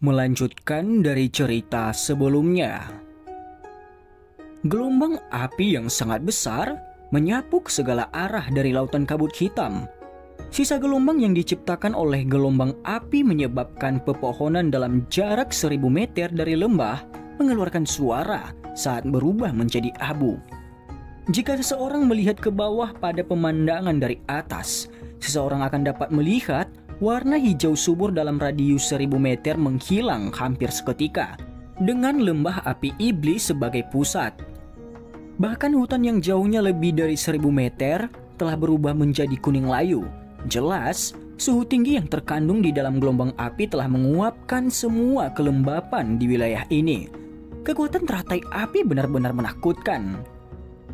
Melanjutkan dari cerita sebelumnya, gelombang api yang sangat besar menyapu ke segala arah dari lautan kabut hitam. Sisa gelombang yang diciptakan oleh gelombang api menyebabkan pepohonan dalam jarak 1000 meter dari lembah mengeluarkan suara saat berubah menjadi abu. Jika seseorang melihat ke bawah pada pemandangan dari atas, seseorang akan dapat melihat warna hijau subur dalam radius 1000 meter menghilang hampir seketika, dengan lembah api iblis sebagai pusat. Bahkan hutan yang jauhnya lebih dari 1000 meter telah berubah menjadi kuning layu. Jelas, suhu tinggi yang terkandung di dalam gelombang api telah menguapkan semua kelembapan di wilayah ini. Kekuatan teratai api benar-benar menakutkan.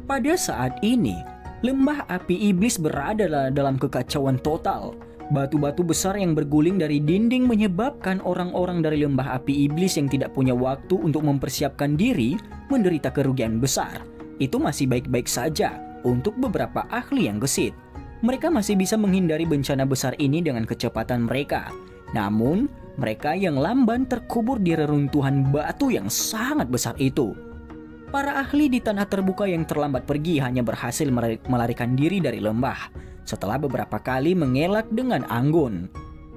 Pada saat ini, lembah api iblis berada dalam kekacauan total. Batu-batu besar yang berguling dari dinding menyebabkan orang-orang dari lembah api iblis yang tidak punya waktu untuk mempersiapkan diri menderita kerugian besar. Itu masih baik-baik saja untuk beberapa ahli yang gesit. Mereka masih bisa menghindari bencana besar ini dengan kecepatan mereka. Namun, mereka yang lamban terkubur di reruntuhan batu yang sangat besar itu. Para ahli di tanah terbuka yang terlambat pergi hanya berhasil melarikan diri dari lembah setelah beberapa kali mengelak dengan anggun.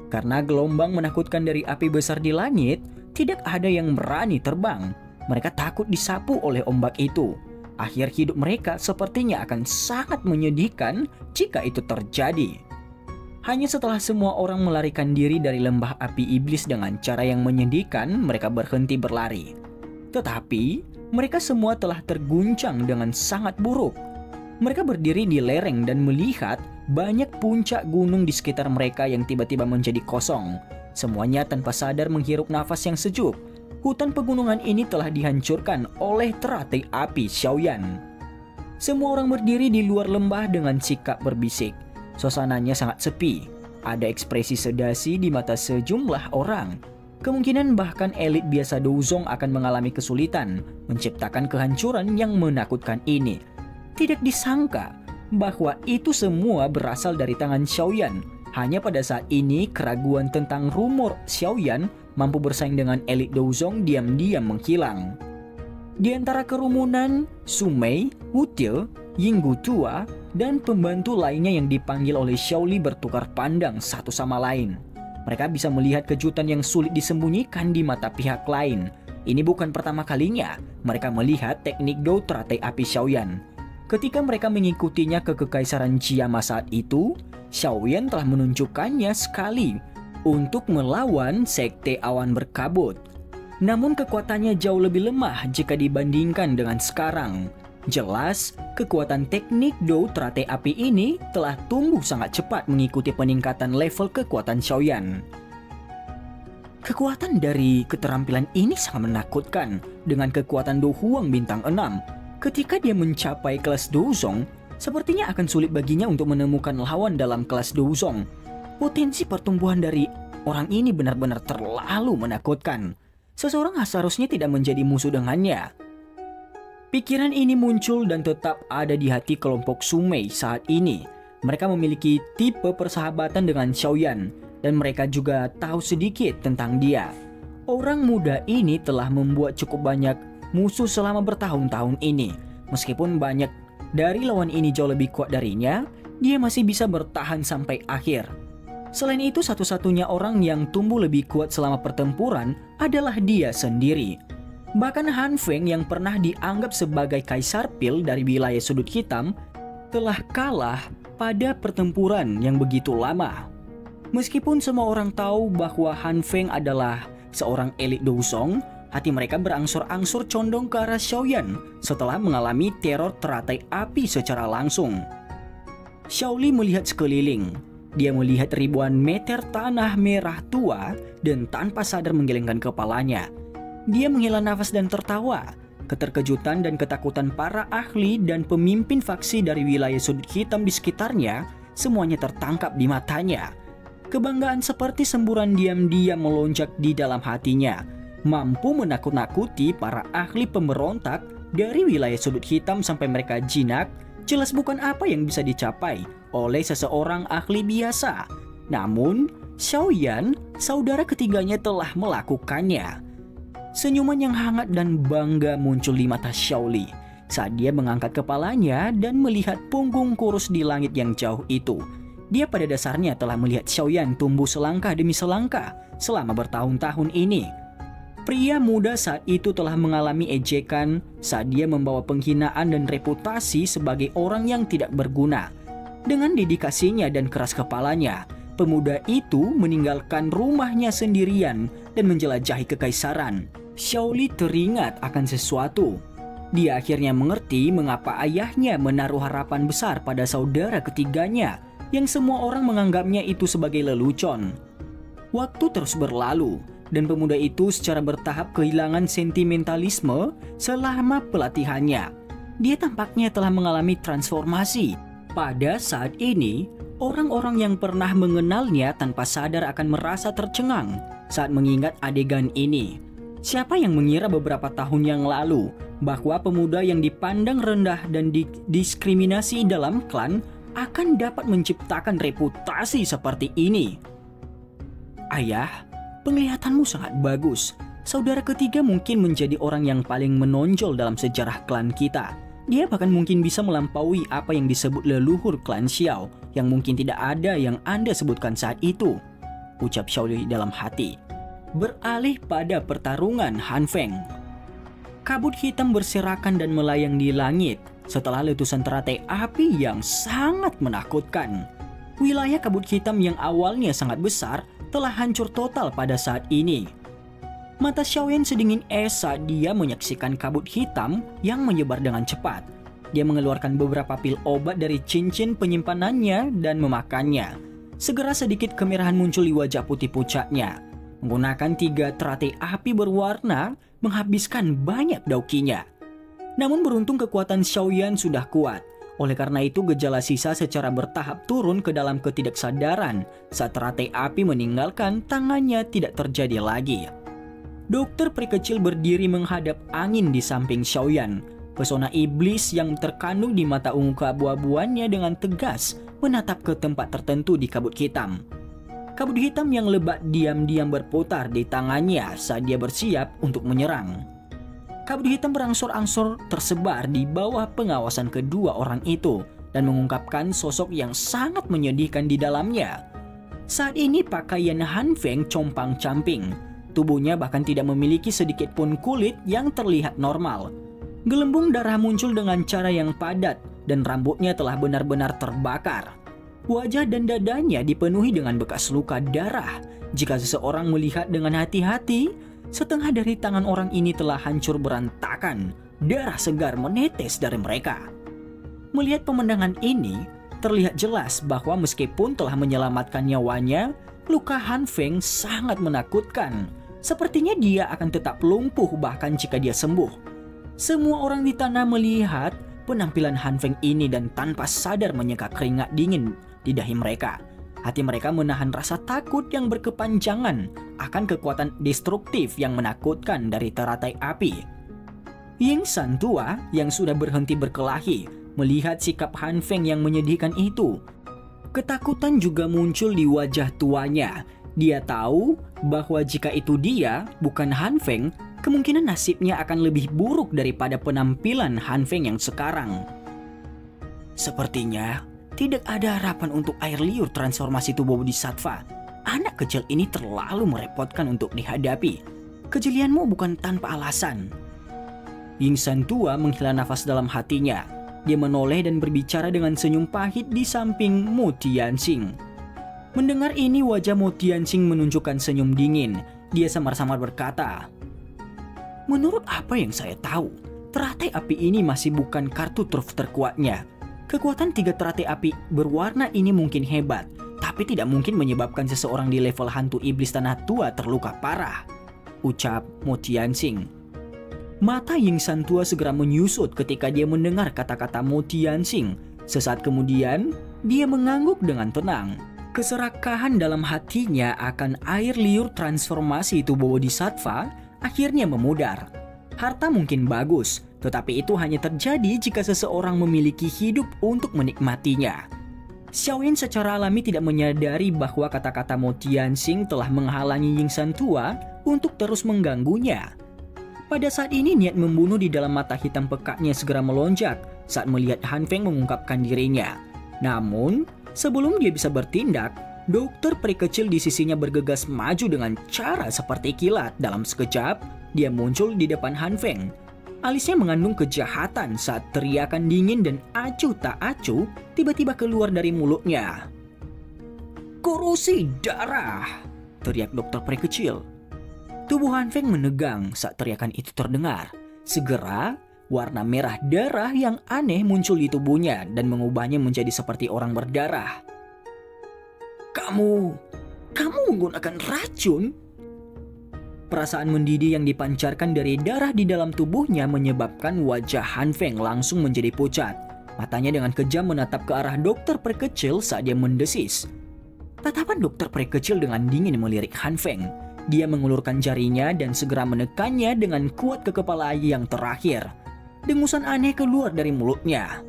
Karena gelombang menakutkan dari api besar di langit, tidak ada yang berani terbang. Mereka takut disapu oleh ombak itu. Akhir hidup mereka sepertinya akan sangat menyedihkan jika itu terjadi. Hanya setelah semua orang melarikan diri dari lembah api iblis dengan cara yang menyedihkan, mereka berhenti berlari. Tetapi, mereka semua telah terguncang dengan sangat buruk. Mereka berdiri di lereng dan melihat banyak puncak gunung di sekitar mereka yang tiba-tiba menjadi kosong. Semuanya tanpa sadar menghirup nafas yang sejuk. Hutan pegunungan ini telah dihancurkan oleh teratai api Xiaoyan. Semua orang berdiri di luar lembah dengan sikap berbisik. Suasananya sangat sepi. Ada ekspresi sedasi di mata sejumlah orang. Kemungkinan bahkan elit biasa Douzong akan mengalami kesulitan menciptakan kehancuran yang menakutkan ini. Tidak disangka bahwa itu semua berasal dari tangan Xiaoyan. Hanya pada saat ini keraguan tentang rumor Xiaoyan mampu bersaing dengan elit Douzong diam-diam menghilang. Di antara kerumunan, Sumei, Wutil, Yinggu Tua, dan pembantu lainnya yang dipanggil oleh Xiaoli bertukar pandang satu sama lain. Mereka bisa melihat kejutan yang sulit disembunyikan di mata pihak lain. Ini bukan pertama kalinya mereka melihat teknik Dou teratai api Xiaoyan. Ketika mereka mengikutinya ke Kekaisaran Jiama saat itu, Xiaoyan telah menunjukkannya sekali untuk melawan Sekte Awan Berkabut. Namun kekuatannya jauh lebih lemah jika dibandingkan dengan sekarang. Jelas, kekuatan teknik Dou teratai api ini telah tumbuh sangat cepat mengikuti peningkatan level kekuatan Xiaoyan. Kekuatan dari keterampilan ini sangat menakutkan dengan kekuatan Dou Huang bintang 6. Ketika dia mencapai kelas Douzong, sepertinya akan sulit baginya untuk menemukan lawan dalam kelas Douzong. Potensi pertumbuhan dari orang ini benar-benar terlalu menakutkan. Seseorang seharusnya tidak menjadi musuh dengannya. Pikiran ini muncul dan tetap ada di hati kelompok Sumei saat ini. Mereka memiliki tipe persahabatan dengan Xiaoyan dan mereka juga tahu sedikit tentang dia. Orang muda ini telah membuat cukup banyak musuh selama bertahun-tahun ini. Meskipun banyak dari lawan ini jauh lebih kuat darinya, dia masih bisa bertahan sampai akhir. Selain itu, satu-satunya orang yang tumbuh lebih kuat selama pertempuran adalah dia sendiri. Bahkan Han Feng yang pernah dianggap sebagai kaisar pil dari wilayah sudut hitam telah kalah pada pertempuran yang begitu lama. Meskipun semua orang tahu bahwa Han Feng adalah seorang elit Douzong, hati mereka berangsur-angsur condong ke arah Xiaoyan setelah mengalami teror teratai api secara langsung. Xiaoli melihat sekeliling. Dia melihat ribuan meter tanah merah tua dan tanpa sadar menggelengkan kepalanya. Dia menghela nafas dan tertawa. Keterkejutan dan ketakutan para ahli dan pemimpin faksi dari wilayah sudut hitam di sekitarnya semuanya tertangkap di matanya. Kebanggaan seperti semburan diam-diam melonjak di dalam hatinya, mampu menakut-nakuti para ahli pemberontak dari wilayah sudut hitam sampai mereka jinak. Jelas bukan apa yang bisa dicapai oleh seseorang ahli biasa. Namun, Xiaoyan, saudara ketiganya telah melakukannya. Senyuman yang hangat dan bangga muncul di mata Xiaoli saat dia mengangkat kepalanya dan melihat punggung kurus di langit yang jauh itu. Dia pada dasarnya telah melihat Xiaoyan tumbuh selangkah demi selangkah selama bertahun-tahun ini. Pria muda saat itu telah mengalami ejekan saat dia membawa penghinaan dan reputasi sebagai orang yang tidak berguna. Dengan dedikasinya dan keras kepalanya, pemuda itu meninggalkan rumahnya sendirian dan menjelajahi kekaisaran. Xiaoli teringat akan sesuatu. Dia akhirnya mengerti mengapa ayahnya menaruh harapan besar pada saudara ketiganya yang semua orang menganggapnya itu sebagai lelucon. Waktu terus berlalu dan pemuda itu secara bertahap kehilangan sentimentalisme selama pelatihannya. Dia tampaknya telah mengalami transformasi. Pada saat ini, orang-orang yang pernah mengenalnya tanpa sadar akan merasa tercengang saat mengingat adegan ini. Siapa yang mengira beberapa tahun yang lalu bahwa pemuda yang dipandang rendah dan didiskriminasi dalam klan akan dapat menciptakan reputasi seperti ini? Ayah, penglihatanmu sangat bagus. Saudara ketiga mungkin menjadi orang yang paling menonjol dalam sejarah klan kita. Dia bahkan mungkin bisa melampaui apa yang disebut leluhur klan Xiao yang mungkin tidak ada yang Anda sebutkan saat itu, ucap Xiaoli dalam hati. Beralih pada pertarungan Han Feng. Kabut hitam berserakan dan melayang di langit setelah letusan teratai api yang sangat menakutkan. Wilayah kabut hitam yang awalnya sangat besar telah hancur total pada saat ini. Mata Xiaoyan sedingin es saat dia menyaksikan kabut hitam yang menyebar dengan cepat. Dia mengeluarkan beberapa pil obat dari cincin penyimpanannya dan memakannya. Segera sedikit kemerahan muncul di wajah putih pucatnya. Menggunakan 3 teratai api berwarna menghabiskan banyak daukinya. Namun beruntung kekuatan Xiaoyan sudah kuat. Oleh karena itu gejala sisa secara bertahap turun ke dalam ketidaksadaran saat teratai api meninggalkan tangannya tidak terjadi lagi. Dokter peri kecil berdiri menghadap angin di samping Xiaoyan. Pesona iblis yang terkandung di mata ungu keabu-abuannya dengan tegas menatap ke tempat tertentu di kabut hitam. Kabut hitam yang lebat diam-diam berputar di tangannya saat dia bersiap untuk menyerang. Kabut hitam berangsur-angsur tersebar di bawah pengawasan kedua orang itu dan mengungkapkan sosok yang sangat menyedihkan di dalamnya. Saat ini pakaian Han Feng compang-camping. Tubuhnya bahkan tidak memiliki sedikit pun kulit yang terlihat normal. Gelembung darah muncul dengan cara yang padat dan rambutnya telah benar-benar terbakar. Wajah dan dadanya dipenuhi dengan bekas luka darah. Jika seseorang melihat dengan hati-hati, setengah dari tangan orang ini telah hancur berantakan. Darah segar menetes dari mereka. Melihat pemandangan ini, terlihat jelas bahwa meskipun telah menyelamatkan nyawanya, luka Han Feng sangat menakutkan. Sepertinya dia akan tetap lumpuh bahkan jika dia sembuh. Semua orang di tanah melihat penampilan Han Feng ini dan tanpa sadar menyeka keringat dingin di dahi mereka. Hati mereka menahan rasa takut yang berkepanjangan akan kekuatan destruktif yang menakutkan dari teratai api. Ying San tua yang sudah berhenti berkelahi melihat sikap Han Feng yang menyedihkan itu. Ketakutan juga muncul di wajah tuanya. Dia tahu bahwa jika itu dia, bukan Han Feng, kemungkinan nasibnya akan lebih buruk daripada penampilan Han Feng yang sekarang. Sepertinya tidak ada harapan untuk air liur transformasi tubuh Bodhisattva. Anak kecil ini terlalu merepotkan untuk dihadapi. Kejelianmu bukan tanpa alasan. Ying San tua menghela nafas dalam hatinya. Dia menoleh dan berbicara dengan senyum pahit di samping Mu Tianxing. Mendengar ini wajah Mu Tianxing menunjukkan senyum dingin. Dia samar-samar berkata, "Menurut apa yang saya tahu, teratai api ini masih bukan kartu truf terkuatnya. Kekuatan 3 teratai api berwarna ini mungkin hebat, tapi tidak mungkin menyebabkan seseorang di level hantu iblis tanah tua terluka parah," ucap Mu Tianxing. Mata Ying San tua segera menyusut ketika dia mendengar kata-kata Mu Tianxing. Sesaat kemudian, dia mengangguk dengan tenang. Keserakahan dalam hatinya akan air liur transformasi tubuh Bodhisattva akhirnya memudar. Harta mungkin bagus, tetapi itu hanya terjadi jika seseorang memiliki hidup untuk menikmatinya. Xiaoyan secara alami tidak menyadari bahwa kata-kata Mo Tianxing telah menghalangi Yingsan tua untuk terus mengganggunya. Pada saat ini niat membunuh di dalam mata hitam pekatnya segera melonjak saat melihat Han Feng mengungkapkan dirinya. Namun, sebelum dia bisa bertindak, dokter peri kecil di sisinya bergegas maju dengan cara seperti kilat. Dalam sekejap, dia muncul di depan Han Feng. Alisnya mengandung kejahatan saat teriakan dingin dan acuh tak acuh tiba-tiba keluar dari mulutnya. "Korosi darah!" teriak dokter peri kecil. Tubuh Han Feng menegang saat teriakan itu terdengar. Segera, warna merah darah yang aneh muncul di tubuhnya dan mengubahnya menjadi seperti orang berdarah. Kamu menggunakan racun?" Perasaan mendidih yang dipancarkan dari darah di dalam tubuhnya menyebabkan wajah Han Feng langsung menjadi pucat. Matanya dengan kejam menatap ke arah dokter peri kecil saat dia mendesis. Tatapan dokter peri kecil dengan dingin melirik Han Feng. Dia mengulurkan jarinya dan segera menekannya dengan kuat ke kepala yang terakhir. Dengusan aneh keluar dari mulutnya.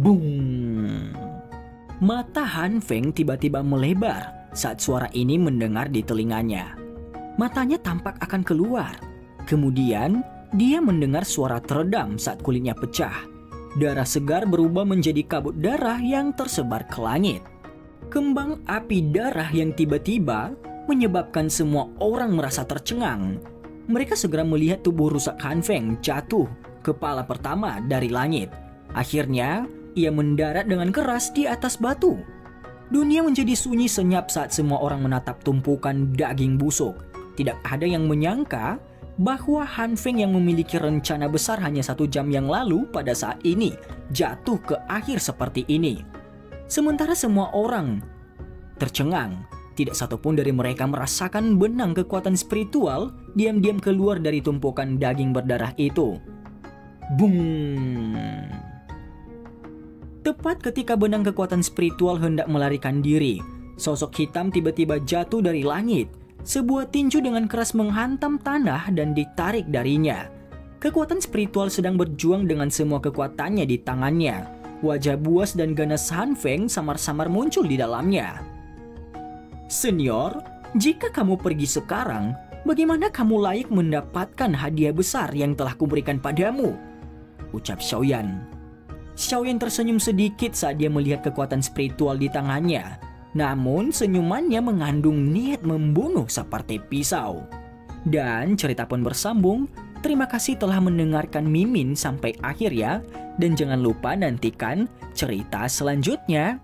Boom! Mata Han Feng tiba-tiba melebar saat suara ini mendengar di telinganya. Matanya tampak akan keluar. Kemudian, dia mendengar suara teredam saat kulitnya pecah. Darah segar berubah menjadi kabut darah yang tersebar ke langit. Kembang api darah yang tiba-tiba menyebabkan semua orang merasa tercengang. Mereka segera melihat tubuh rusak Han Feng jatuh kepala pertama dari langit. Akhirnya, ia mendarat dengan keras di atas batu. Dunia menjadi sunyi senyap saat semua orang menatap tumpukan daging busuk. Tidak ada yang menyangka bahwa Han Feng yang memiliki rencana besar hanya 1 jam yang lalu pada saat ini jatuh ke akhir seperti ini. Sementara semua orang tercengang, tidak satupun dari mereka merasakan benang kekuatan spiritual diam-diam keluar dari tumpukan daging berdarah itu. Boom! Tepat ketika benang kekuatan spiritual hendak melarikan diri, sosok hitam tiba-tiba jatuh dari langit. Sebuah tinju dengan keras menghantam tanah dan ditarik darinya. Kekuatan spiritual sedang berjuang dengan semua kekuatannya di tangannya. Wajah buas dan ganas Han Feng samar-samar muncul di dalamnya. "Senior, jika kamu pergi sekarang, bagaimana kamu layak mendapatkan hadiah besar yang telah kuberikan padamu?" ucap Xiaoyan. Xiaoyan tersenyum sedikit saat dia melihat kekuatan spiritual di tangannya. Namun senyumannya mengandung niat membunuh seperti pisau. Dan cerita pun bersambung. Terima kasih telah mendengarkan Mimin sampai akhir ya. Dan jangan lupa nantikan cerita selanjutnya.